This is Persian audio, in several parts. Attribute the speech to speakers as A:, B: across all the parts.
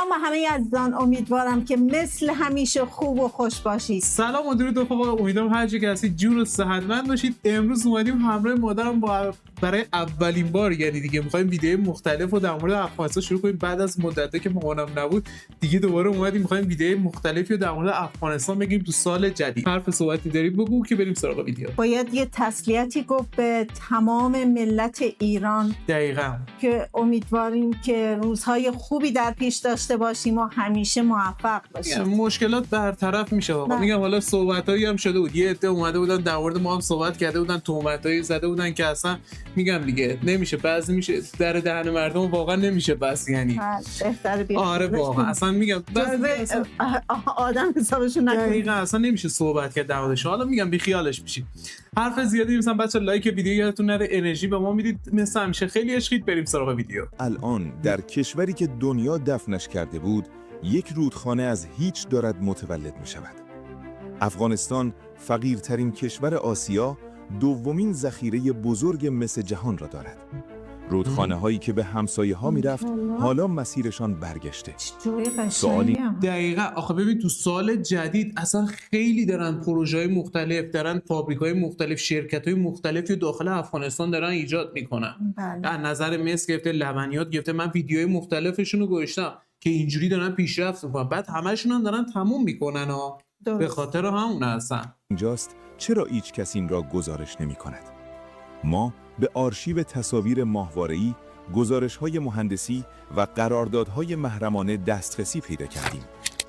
A: سلام به همه عزیزان، امیدوارم که مثل همیشه خوب و خوش باشید.
B: سلام و درود رفقا، امیدوارم هر جا که هستید جور و صحتمند باشید. امروز اومدیم همراه مادرم برای اولین بار دیگه می‌خوایم ویدیوهای مختلف رو در مورد افغانستان شروع کنیم. بعد از مدتی که مامانم نبود دیگه دوباره اومدیم می‌خوایم ویدیوهای مختلفی رو در مورد افغانستان بگیم تو سال جدید. حرف صحبتی دارید بگو که بریم سراغ ویدیو.
A: باید یه تسلیتی گفت به تمام ملت ایران.
B: دقیقاً.
A: که امیدواریم که روزهای خوبی در پیش داشته باشیم و همیشه موفق باشیم.
B: مشکلات برطرف میشه واقعا. میگم حالا صحبتایی هم شده بود، یه عده اومده بودن در مورد ما هم صحبت کرده بودن، تهمتایی زده بودن که اصلا میگم دیگه نمیشه، بعضی میشه در دهن مردم واقعا نمیشه بس. یعنی
A: بهتره بیاد.
B: آره واقعا اصلا میگم
A: آدم حسابشون نکنه.
B: دقیقاً اصلا نمیشه صحبت کرد در موردش. حالا میگم بی خیالش بشید. حرف زیادی مثلا بچا لایک ویدیو یادتون نره، انرژی به ما میدید مثل همیشه. خیلی عشقید. بریم سراغ ویدیو.
C: الان در کشوری که دنیا دفنش کرده بود، یک رودخانه از هیچ دارد متولد می شود. افغانستان فقیرترین کشور آسیا، دومین ذخیره بزرگ مس جهان را دارد. رودخانه هایی که به همسایه ها می رفت حالا مسیرشان برگشته.
A: سوالی
B: دقیقا. آخه ببین تو سال جدید اصلا خیلی دارن پروژه های مختلف، دارن فابریک های مختلف، شرکت های مختلفی داخل افغانستان دارن ایجاد میکنن. از نظر مس گرفته، لبنیات گرفته. من ویدیوهای مختلفشون رو گذاشتم که اینجوری دارن پیشرفت میکنن، بعد همشون هم دارن تموم میکنن ها. به خاطر همون هستن.
C: اینجاست چرا هیچ کس این را گزارش نمی کند. ما به آرشیو تصاویر ماهواره‌ای، گزارش‌های مهندسی و قراردادهای محرمانه دسترسی پیدا کردیم.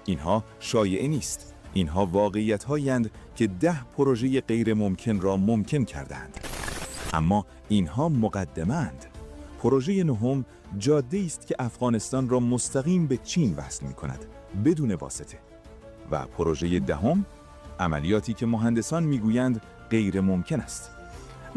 C: اینها شایعه نیست. اینها واقعیت‌هایند که 10 پروژه غیر ممکن را ممکن کردند. اما اینها مقدمه‌اند. پروژه نهم جاده‌ای است که افغانستان را مستقیم به چین وصل می‌کند بدون واسطه. و پروژه دهم عملیاتی که مهندسان می‌گویند غیر ممکن است.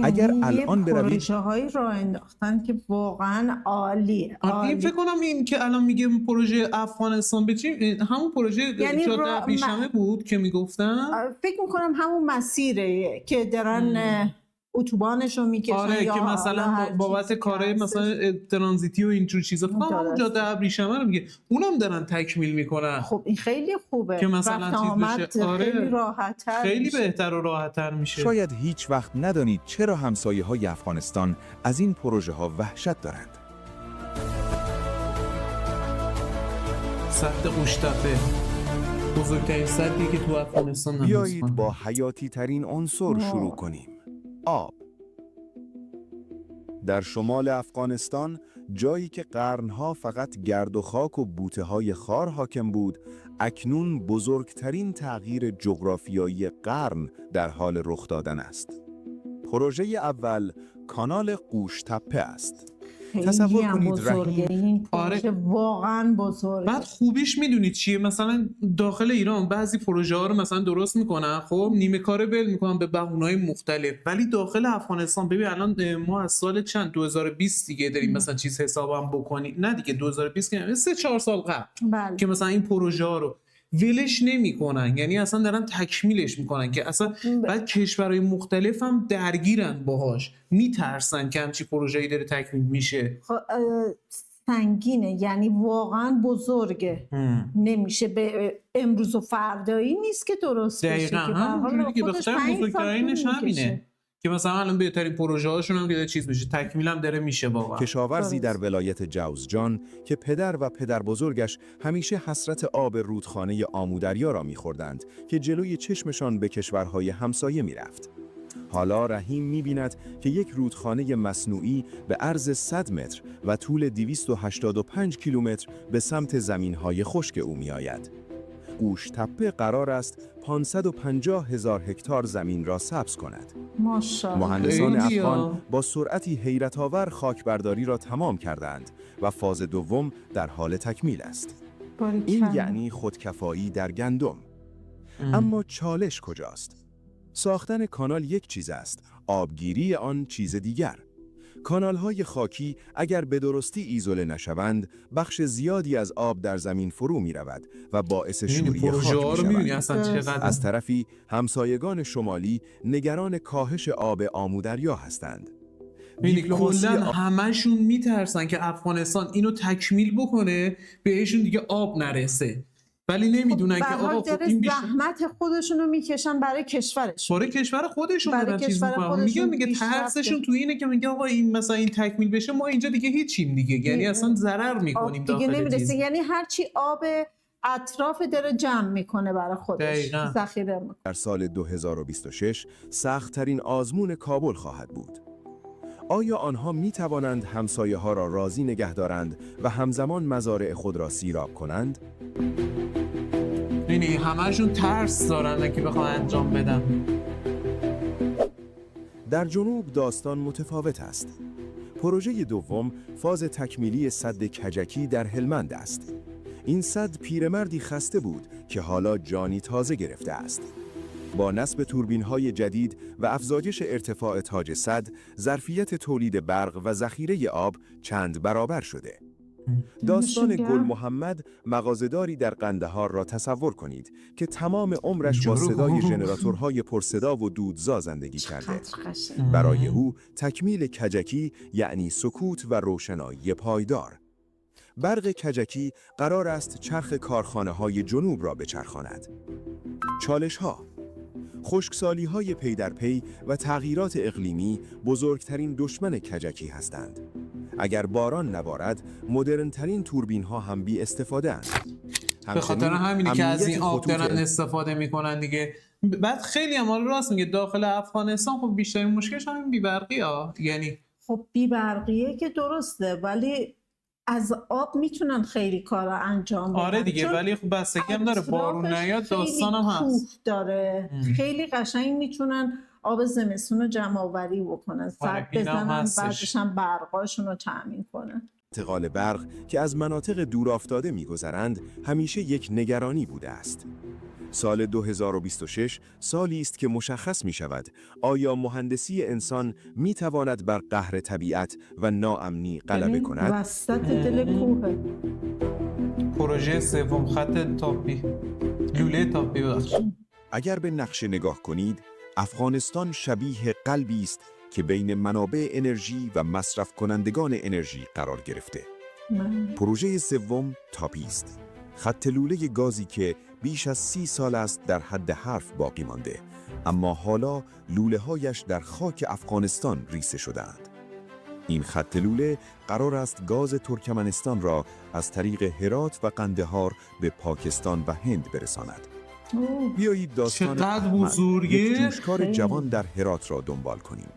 C: اگر الان بروید
A: پروژه‌هایی را انداختن که واقعا عالیه.
B: این فکر کنم این که الان میگه پروژه افغانستان به چین، همون پروژه
A: یعنی
B: جاده ابریشمه بود که میگفتن.
A: فکر میکنم همون مسیره که دارن اتوبانشو میکشن.
B: آره
A: یا
B: که مثلا بابت کارهای مثلا ترانزیتی و اینجور چیزا. همون جاده ابریشمه رو میگه، اونم دارن تکمیل میکنن.
A: خب این خیلی خوبه
B: که مثلا چیز بشه. آره
A: خیلی راحت‌تر،
B: خیلی بهتر و راحت‌تر میشه.
C: شاید هیچ وقت ندانید چرا همسایه‌های افغانستان از این پروژه ها وحشت دارند.
B: سد قوشتپه بزرگترین سدی که تو افغانستان هست.
C: بیایید با حیاتی ترین عنصر شروع کنیم. آب. در شمال افغانستان، جایی که قرنها فقط گرد و خاک و بوته‌های خار حاکم بود، اکنون بزرگترین تغییر جغرافیایی قرن در حال رخ دادن است. پروژه اول کانال قوشتپه است. تصور کنید
A: این پروژه واقعا بزرگه.
B: بعد خوبیش میدونید چیه؟ مثلا داخل ایران بعضی پروژه ها رو مثلا درست میکنن، خب نیمه کاره ول میکنن به بهونه‌های مختلف، ولی داخل افغانستان ببین الان ما از سال 2020 دیگه داریم مثلا چیز حسابم بکنید، نه دیگه 2020 که 3-4 سال قبل که مثلا این پروژه ها رو ولش نمیکنن، یعنی اصلا دارن تکمیلش میکنن که اصلا بعد کشورهای مختلف هم درگیرن باهاش، میترسن که همچی پروژه‌ای داره تکمیل میشه.
A: سنگینه، یعنی واقعا بزرگه. نمیشه به امروز و فردایی نیست که درست بشه.
B: دقیقاً همونجوری که بخاطر بزرگترینش همینه که مثلا الان بهترین پروژه هاشون هم که چیز میشه، تکمیل هم داره میشه واقعا.
C: کشاورزی در ولایت جوزجان که پدر و پدر بزرگش همیشه حسرت آب رودخانه آمودریا را میخوردند که جلوی چشمشان به کشورهای همسایه میرفت. حالا رحیم می‌بیند که یک رودخانه مصنوعی به عرض 100 متر و طول 285 کیلومتر به سمت زمین‌های خشک او می‌آید. قوشتپه قرار است 550,000 هکتار زمین را سبز کند.
A: ماشاءالله.
C: مهندسان افغان با سرعتی حیرت‌آور خاکبرداری را تمام کردند و فاز دوم در حال تکمیل است. این یعنی خودکفایی در گندم. اما چالش کجاست؟ ساختن کانال یک چیز است، آبگیری آن چیز دیگر. کانال‌های خاکی اگر به درستی ایزوله نشوند، بخش زیادی از آب در زمین فرو می‌رود و باعث شوری خاک می‌شوند. از طرفی همسایگان شمالی نگران کاهش آب آمودریا هستند.
B: یعنی
C: دیپلماسی
B: کلا همشون میترسن که افغانستان اینو تکمیل بکنه بهشون دیگه آب نرسه، ولی نمیدونن که آقا خب این بیشتر
A: زحمت خودشونو میکشن برای کشورشون،
B: برای کشور خودشون
A: برای
B: دارن چیز
A: کشور
B: میکنن.
A: خودشون
B: میگه
A: پیشرفته.
B: ترسشون تو اینه که میگه آقا این مثلا این تکمیل بشه ما اینجا دیگه هیچیم دیگه، یعنی اصلا ضرر میکنیم
A: دیگه
B: داخل
A: نمیرسه،
B: چیز.
A: یعنی هرچی آب اطراف داره جمع میکنه برای خودش،
B: دقیقاً.
A: ذخیره میکنه.
C: در سال 2026 سخت‌ترین آزمون کابل خواهد بود. آیا آنها می توانند همسایه ها را راضی نگه دارند و همزمان مزارع خود را سیراب کنند؟
B: یعنی همشون ترس دارن که بخوان انجام بدن.
C: در جنوب داستان متفاوت است. پروژه دوم فاز تکمیلی سد کجکی در هلمند است. این سد پیرمردی خسته بود که حالا جانی تازه گرفته است. با نصب توربین‌های جدید و افزایش ارتفاع تاج سد، ظرفیت تولید برق و ذخیره آب چند برابر شده. داستان گل محمد، مغازه‌داری در قندهار را تصور کنید که تمام عمرش با صدای ژنراتورهای پرصدا و دودزا زندگی کرده. برای او تکمیل کجکی یعنی سکوت و روشنایی پایدار. برق کجکی قرار است چرخ کارخانه‌های جنوب را بچرخاند. چالش‌ها: خشکسالی‌های پی در پی و تغییرات اقلیمی بزرگترین دشمن کجکی هستند. اگر باران نبارد، مدرن‌ترین توربین‌ها هم بی استفاده اند.
B: به خاطر همینی که از این آب
C: خطوط
B: دارن استفاده میکنن دیگه. بعد خیلی هم حالا راست میگه داخل افغانستان خب بیشترین مشکلش همین بی‌برقی ها، یعنی
A: خب بی‌برقیه که درسته، ولی از آب میتونن خیلی کارا انجام بدن.
B: آره دیگه، ولی خب بستگی هم داره، بارون نیاد داستان هم هست.
A: کوه داره خیلی قشنگ میتونن آب زمستون رو جمع آوری بکنن، سد بزنن، بعدش هم برقاشون رو تأمین کنن.
C: انتقال برق که از مناطق دورافتاده می‌گذرند همیشه یک نگرانی بوده است. سال 2026 سالی است که مشخص می شود آیا مهندسی انسان می تواند بر قهر طبیعت و ناامنی غلبه کند؟
A: وسط دل کوه.
B: پروژه سوم خط تاپی، لوله تاپی بخشید.
C: اگر به نقشه نگاه کنید، افغانستان شبیه قلبی است که بین منابع انرژی و مصرف کنندگان انرژی قرار گرفته. پروژه سوم تاپی است. خط لوله گازی که بیش از 30 سال است در حد حرف باقی مانده، اما حالا لوله هایش در خاک افغانستان ریسه شدند. این خط لوله قرار است گاز ترکمنستان را از طریق هرات و قندهار به پاکستان و هند برساند. بیایید داستان احمد، یک جوشکار جوان در هرات را دنبال کنیم.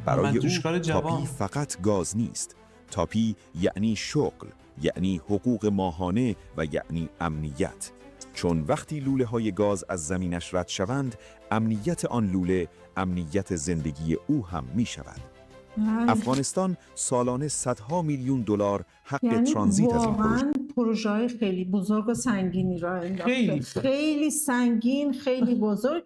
C: برای او تاپی فقط گاز نیست. تاپی یعنی شغل، یعنی حقوق ماهانه و یعنی امنیت. چون وقتی لوله های گاز از زمینش رد شوند، امنیت آن لوله امنیت زندگی او هم می شود. افغانستان سالانه صدها میلیون دلار حق ترانزیت از این
A: پروژه خیلی بزرگ و سنگینی را انداخته. خیلی سنگین، خیلی بزرگ،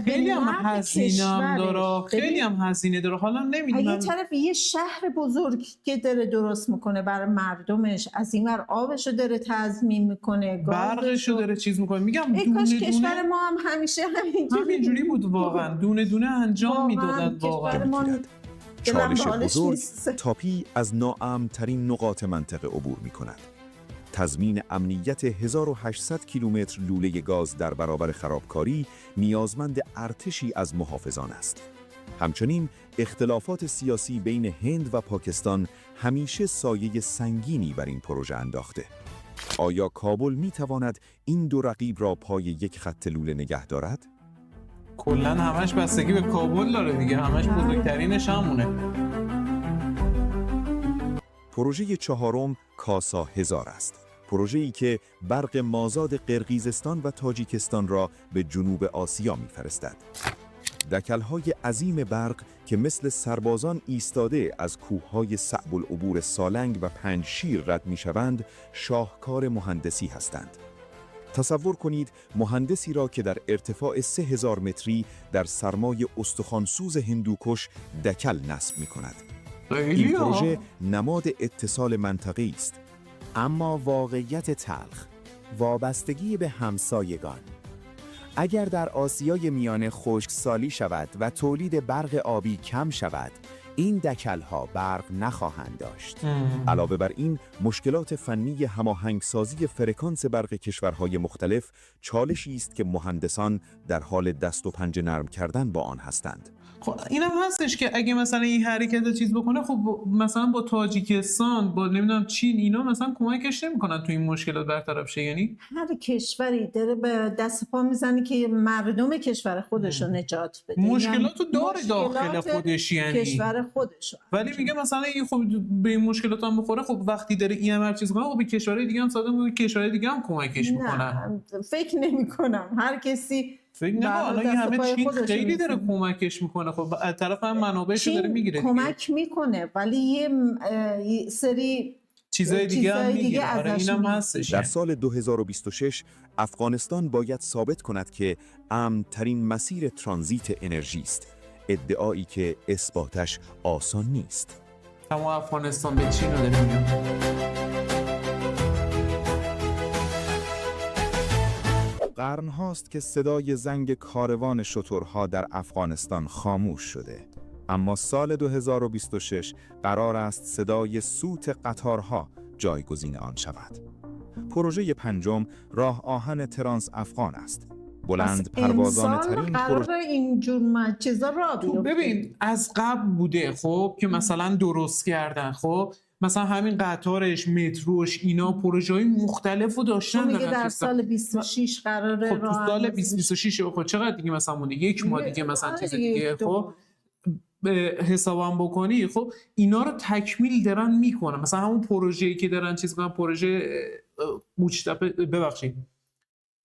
B: خیلی هم هزینه هم داره، خیلی هم هزینه داره. حالا نمیدونم
A: یه طرف یه شهر بزرگ که داره درست میکنه برای مردمش، از این ور آبشو داره تضمین میکنه،
B: برقشو داره چیز میکنه. میگم
A: کاش کشور ما هم همیشه
B: همینجوری بود واقعا، دونه دونه انجام میدادن واقعا.
C: چالش بزرگ تاپی از ناامن‌ترین نقاط منطقه عبور میکند. تضمین امنیت 1800 کیلومتر لوله گاز در برابر خرابکاری نیازمند ارتشی از محافظان است. همچنین اختلافات سیاسی بین هند و پاکستان همیشه سایه سنگینی بر این پروژه انداخته. آیا کابل میتواند این دو رقیب را پای یک خط لوله نگه دارد؟
B: کلاً همش بستگی به کابل داره دیگه، همش بزرگترینش همونه.
C: پروژه چهارم کاسا 1000 است. پروژه‌ای که برق مازاد قرقیزستان و تاجیکستان را به جنوب آسیا می‌فرستد. دکل‌های عظیم برق که مثل سربازان ایستاده از کوه‌های صعب العبور سالنگ و پنجشیر رد می‌شوند، شاهکار مهندسی هستند. تصور کنید مهندسی را که در ارتفاع 3000 متری در سرمای استخوانسوز هندوکش دکل نصب می‌کند. این پروژه نماد اتصال منطقه‌ای است.
D: اما واقعیت تلخ، وابستگی به همسایگان. اگر در آسیای میانه خشکسالی شود و تولید برق آبی کم شود، این دکل‌ها برق نخواهند داشت.
C: علاوه بر این، مشکلات فنی هماهنگسازی فرکانس برق کشورهای مختلف چالشی است که مهندسان در حال دست و پنجه نرم کردن با آن هستند.
B: خب اینم هستش که اگه مثلا این حرکت چیز بکنه، خب مثلا با تاجیکستان، با نمیدونم چین، اینا مثلا کمکش نمیکنن تو این مشکلات برطرف شه. یعنی
A: هر کشوری داره به دست پا میزنه که مردم کشور خودش رو نجات بده.
B: مشکلاتو داره
A: مشکلات
B: داخل خودش، یعنی
A: کشور خودش.
B: ولی میگه مثلا این خب به این مشکلات هم بخوره، خب وقتی داره این همه چیز کنه، خب به کشورهای دیگه هم ساده میگه، کشورهای دیگه هم کمکش میکنن.
A: نه فکر نمی کنم هر کسی
B: فکر نکنم الان این همه چین خیلی داره کمکش میکنه. خب از طرف هم منابعش داره میگیره،
A: کمک میکنه، ولی یه سری
B: چیزای دیگه هم میگیره. آره اینم هستش.
C: در سال 2026 افغانستان باید ثابت کند که امن‌ترین مسیر ترانزیت انرژی است، ادعایی که اثباتش آسان نیست.
B: اما افغانستان به چین رو داره میگم.
C: قرن هاست که صدای زنگ کاروان شترها در افغانستان خاموش شده، اما سال 2026 قرار است صدای سوت قطارها جایگزین آن شود. پروژه پنجم راه آهن ترانس افغان است. بلند پروازانه ترین
A: پروژه اینجور چیزا را بیفته.
B: ببین از قبل بوده خب که مثلا درست کردن، خب مثلا همین قطارش، متروش، اینا پروژه‌های مختلفو داشتن.
A: میگه در سال 26 قراره
B: خب تو سال 2026 خب چقدر دیگه مثلا مونده؟ یک ماه دیگه مثلا چیز دیگه. خب حسابم بکنی، خب اینا رو تکمیل دارن میکنن. مثلا همون پروژه‌ای که دارن چیز کنن، پروژه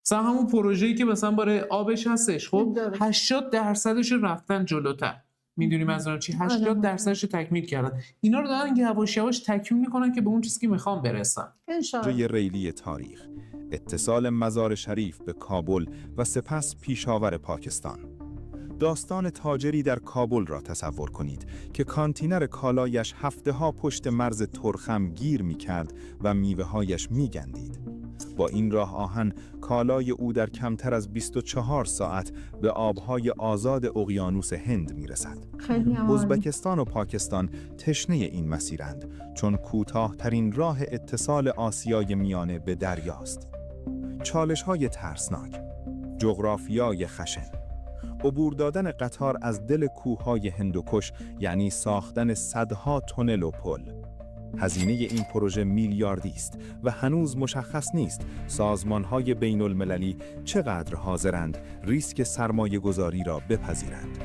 B: مثلا همون پروژه‌ای که مثلا برای آبش هستش، خب 80% رو رفتن جلوتر. میدونی منظورم چی؟ 80% رو تکمیل کردن. اینا رو دارن یواش یواش تکمیل میکنن که به اون چیزی که میخوام برسن.
C: پروژه ریلی تاریخ، اتصال مزار شریف به کابل و سپس پیشاور پاکستان. داستان تاجری در کابل را تصور کنید که کانتینر کالایش هفته‌ها پشت مرز ترخم گیر می‌کرد و میوه‌هایش می‌گندید. با این راه آهن کالای او در کمتر از 24 ساعت به آبهای آزاد اقیانوس هند می‌رسد. ازبکستان و پاکستان تشنه این مسیرند، چون کوتاه‌ترین راه اتصال آسیای میانه به دریاست. چالش‌های ترسناک، جغرافیای خشن، عبور دادن قطار از دل کوههای هندوکش یعنی ساختن صدها تونل و پل. هزینه این پروژه میلیاردی است و هنوز مشخص نیست سازمان‌های بین المللی چقدر حاضرند ریسک سرمایه گذاری را بپذیرند.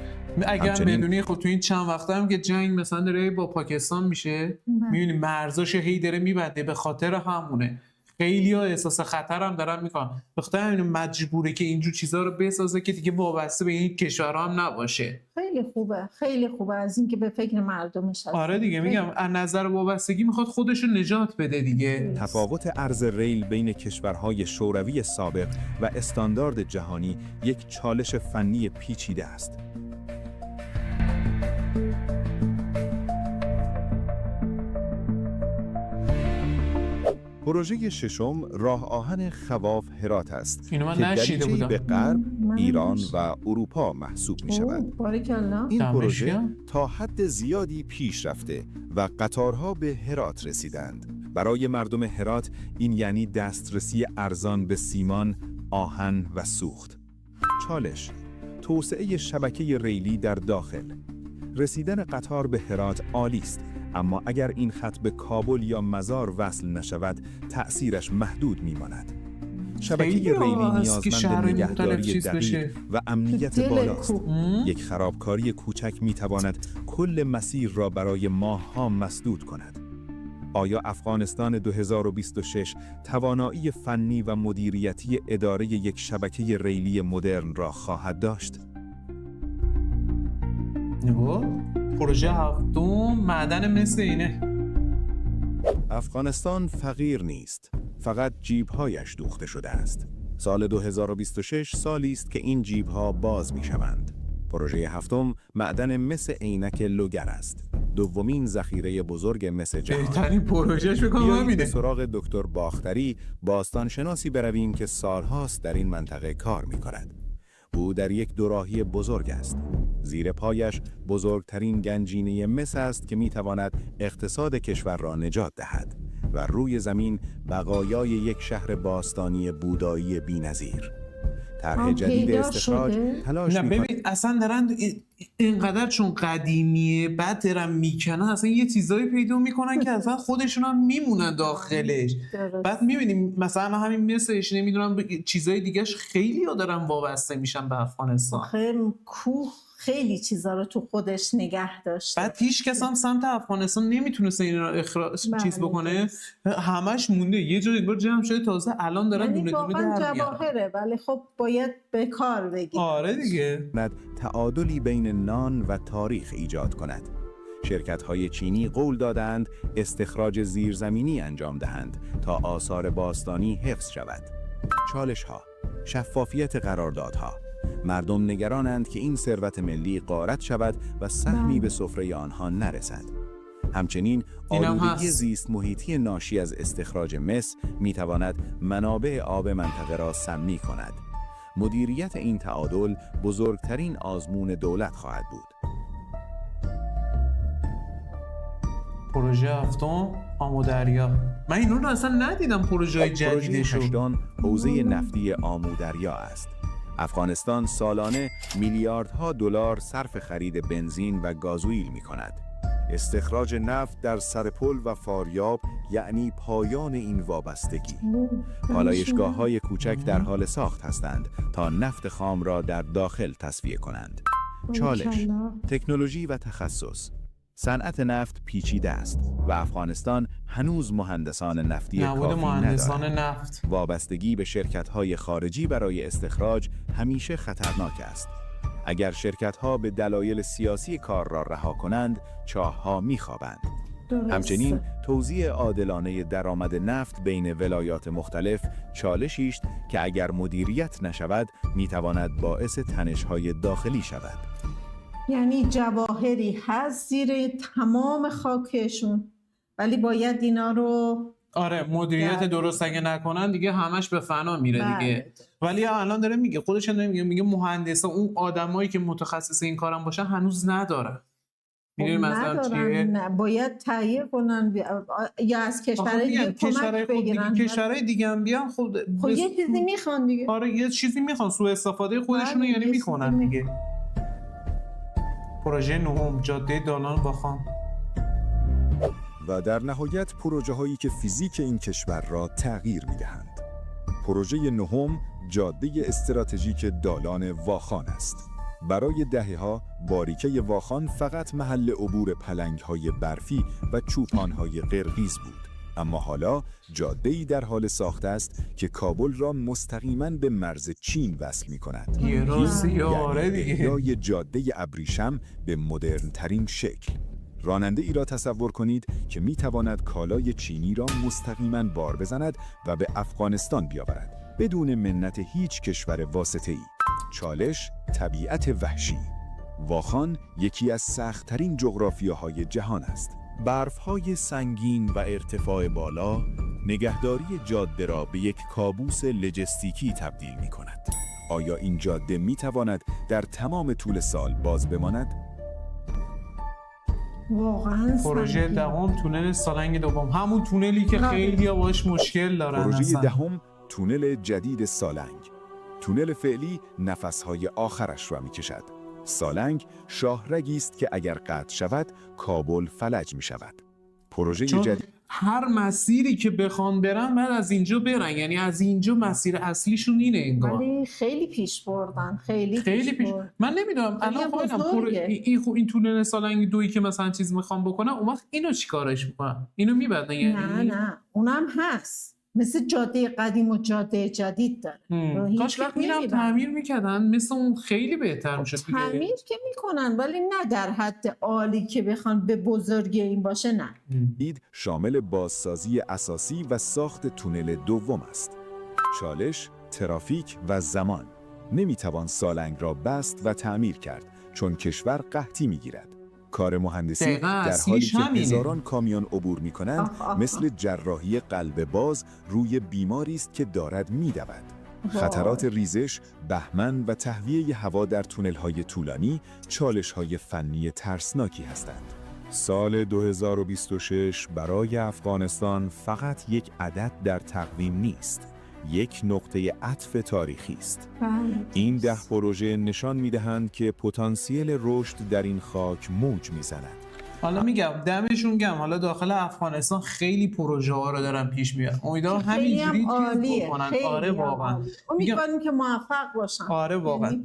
B: اگر بدونی خب تو این چند وقته هم که جنگ مثلا داره با پاکستان میشه، میبینی مرزاش هی داره میبنده، به خاطر همونه خیلی ها احساس خطر هم دارن میکنن. بخاطر همین مجبوره که اینجور چیزها رو بسازه که دیگه وابسته به این کشورها هم نباشه.
A: خیلی خوبه، خیلی خوبه از اینکه به فکر مردمش هست.
B: آره دیگه میگم از نظر وابستگی میخواد خودش رو نجات بده دیگه.
C: تفاوت عرض ریل بین کشورهای شوروی سابق و استاندارد جهانی یک چالش فنی پیچیده است. پروژه ششم راه آهن خواف هرات است که دریچه‌ای به غرب، ایران و اروپا محسوب می شود. این پروژه تا حد زیادی پیش رفته و قطارها به هرات رسیدند. برای مردم هرات این یعنی دسترسی ارزان به سیمان، آهن و سوخت. چالش: توسعه شبکه ریلی در داخل. رسیدن قطار به هرات عالی است، اما اگر این خط به کابل یا مزار وصل نشود تأثیرش محدود میماند. شبکه ریلی نیازمند نگهداری دقیق و امنیت بالاست. یک خرابکاری کوچک میتواند کل مسیر را برای ماه‌ها مسدود کند. آیا افغانستان 2026 توانایی فنی و مدیریتی اداره یک شبکه ریلی مدرن را خواهد داشت؟
B: پروژه هفتم معدن مس اینه.
C: افغانستان فقیر نیست، فقط جیب‌هایش دوخته شده است. سال 2026 سالی است که این جیب‌ها باز می‌شوند. پروژه هفتم معدن مس عینک لوگر است. دومین ذخیره بزرگ مس جهان.
B: بهترین پروژهش بکنم همینه.
C: به سراغ دکتر باختری، باستانشناسی برویم که سالهاست در این منطقه کار می‌کند. او در یک دوراهی بزرگ است. زیر پایش بزرگترین گنجینه مس است که میتواند اقتصاد کشور را نجات دهد و روی زمین بقایای یک شهر باستانی بودایی بی‌نظیر. طرح جدید استخراج تلاش
B: نه
C: می‌کند.
B: ببین اصلا دارن اینقدر چون قدیمیه بعد دارن میکنن اصلا یه چیزایی پیدا میکنن که اصلا خودشون هم میمونن داخلش. بعد میبینیم مثلا همین مثلش نمیدونم چیزای دیگهش خیلی ها دارن وابسته میشن به افغانستان.
A: کوه خیلی چیزا رو تو خودش نگه داشته.
B: بعد هیچ کس هم سمت افغانستان نمیتونست این رو چیز بکنه. همش مونده یه جایی بر جمع شده تازه الان دارن دونه دونه در میارن.
A: جواهره ولی خب باید به کار بگیرن.
B: آره دیگه.
C: تعادلی بین نان و تاریخ ایجاد کند. شرکت‌های چینی قول دادند استخراج زیرزمینی انجام دهند تا آثار باستانی حفظ شود. چالش‌ها، شفافیت قراردادها. مردم نگرانند که این ثروت ملی غارت شود و سهمی به سفره آنها نرسد. همچنین آلودگی زیست محیطی ناشی از استخراج مس می‌تواند منابع آب منطقه را سمی کند. مدیریت این تعادل بزرگترین آزمون دولت خواهد بود.
B: پروژه هفتم آمودریا. من اینو رو اصلا ندیدم پروژه جدیدشو.
C: پروژه هشتم حوزه نفتی آمودریا است. افغانستان سالانه میلیاردها دلار صرف خرید بنزین و گازوئیل می‌کند. استخراج نفت در سرپل و فاریاب یعنی پایان این وابستگی. پالایشگاه‌های کوچک در حال ساخت هستند تا نفت خام را در داخل تصفیه کنند. چالش، تکنولوژی و تخصص. صنعت نفت پیچیده است و افغانستان هنوز مهندسان نفتی کافی ندارد. وابستگی به شرکت‌های خارجی برای استخراج همیشه خطرناک است. اگر شرکت‌ها به دلایل سیاسی کار را رها کنند، چاه‌ها می‌خوابند. همچنین توزیع عادلانه درآمد نفت بین ولایات مختلف چالشی است که اگر مدیریت نشود می‌تواند باعث تنش‌های داخلی شود.
A: یعنی جواهری هست زیر تمام خاکشون ولی باید اینا رو
B: مدیریت درست اگه نکنن دیگه همش به فنا میره دیگه. ولی الان داره میگه خودش میگه مهندسا اون آدمایی که متخصص این کارن باشن هنوز ندارن. میدونی مثلا چیه؟
A: نه باید تهیه کنن یا از کشورهای دیگه کمک بگیرن.
B: کشورهای دیگه هم بیان خب
A: یه چیزی میخوان دیگه.
B: آره یه چیزی میخوان، سوء استفاده خودشونو یعنی میکنن دیگه. پروژه نهم جاده دالان واخان.
E: و در نهایت پروژه هایی که فیزیک این کشور را تغییر می‌دهند. پروژه نهم جاده استراتژیک دالان واخان است. برای دهه‌ها باریکه واخان فقط محل عبور پلنگ‌های برفی و چوپان‌های قرقیز بود. اما حالا جاده‌ای در حال ساخت است که کابل را مستقیماً به مرز چین وصل می‌کند. یعنی جاده ابریشم به مدرن‌ترین شکل. راننده ای را تصور کنید که می تواند کالای چینی را مستقیما بار بزند و به افغانستان بیاورد بدون منت هیچ کشور واسطه‌ای. چالش، طبیعت وحشی. واخان یکی از سخت‌ترین جغرافیاهای جهان است. برف‌های سنگین و ارتفاع بالا نگهداری جاده را به یک کابوس لوجستیکی تبدیل می‌کند. آیا این جاده می تواند در تمام طول سال باز بماند؟
A: واقعا
B: پروژه دهم تونل سالنگ دوم، همون تونلی که خیلی باش مشکل دارن.
E: پروژه دهم تونل جدید سالنگ. تونل فعلی نفسهای آخرش را می‌کشد. سالنگ شاهرگی است که اگر قطع شود کابل فلج می‌شود. پروژه جدید
B: هر مسیری که بخوان برن بعد از اینجا برن، یعنی از اینجا مسیر اصلیشون اینه انگار.
A: ولی خیلی پیش بردن، خیلی پیش.
B: من نمیدونم الان این تونل سالنگ دویی که مثلا چیز میخوام بکنن اون وقت اینو چیکارش میکنن؟ اینو میبندن یعنی؟
A: نه اونم هست مثل جاده قدیم و جاده جدید داره.
B: کاش وقت اینم تعمیر میکردن مثل اون خیلی بهتر میشد.
A: تعمیر که میکنن ولی نه در حد عالی که بخوان به بزرگی این باشه. نه
E: اید شامل بازسازی اساسی و ساخت تونل دوم است. چالش، ترافیک و زمان. نمیتوان سالنگ را بست و تعمیر کرد چون کشور قحطی میگیرد. کار مهندسی در حالی که هزاران کامیون عبور می‌کنند مثل جراحی قلب باز روی بیماری است که دارد می‌دود. خطرات ریزش، بهمن و تهویه هوا در تونل‌های طولانی چالش‌های فنی ترسناکی هستند. سال 2026 برای افغانستان فقط یک عدد در تقویم نیست، یک نقطه عطف تاریخی است. این 10 پروژه نشان می‌دهند که پتانسیل رشد در این خاک موج می‌زند.
B: حالا میگم دمشون گم، حالا داخل افغانستان خیلی پروژه ها رو دارن پیش میارن. امیدوارم همینجوری چیز بکنن. آره واقعا.
A: امیدواریم که موفق باشن.
B: آره واقعا.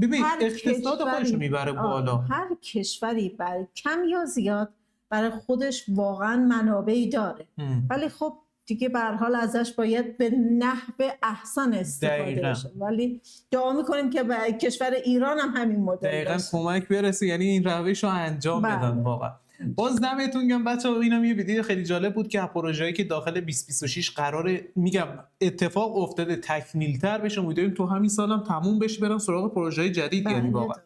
B: ببین اقتصاد خودشو میبره بالا.
A: هر کشوری برای کم یا زیاد برای خودش واقعا منابعی داره. ولی خب دیگه به هر حال ازش باید به نحو احسن استفاده بشه. ولی دعا میکنیم که به کشور ایران هم همین مدل
B: دقیقاً کمک برسه، یعنی این روش رو انجام بدن واقعا. باز دمتون گرم بچه‌ها. اینم یه ویدیو خیلی جالب بود که پروژه‌ای که داخل 2026 قراره میگم اتفاق افتاده تکمیل‌تر بشه. امیدواریم تو همین سالم تموم بشه برام سراغ پروژه‌های جدید. یعنی واقعا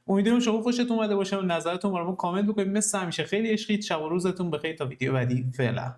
B: امیدوارم شما خوشتون اومده باشه و نظرتون برامون کامنت بکنید. مثل همیشه خیلی عشقید. شب و روزتون بخیر تا ویدیو بعدی. فعلا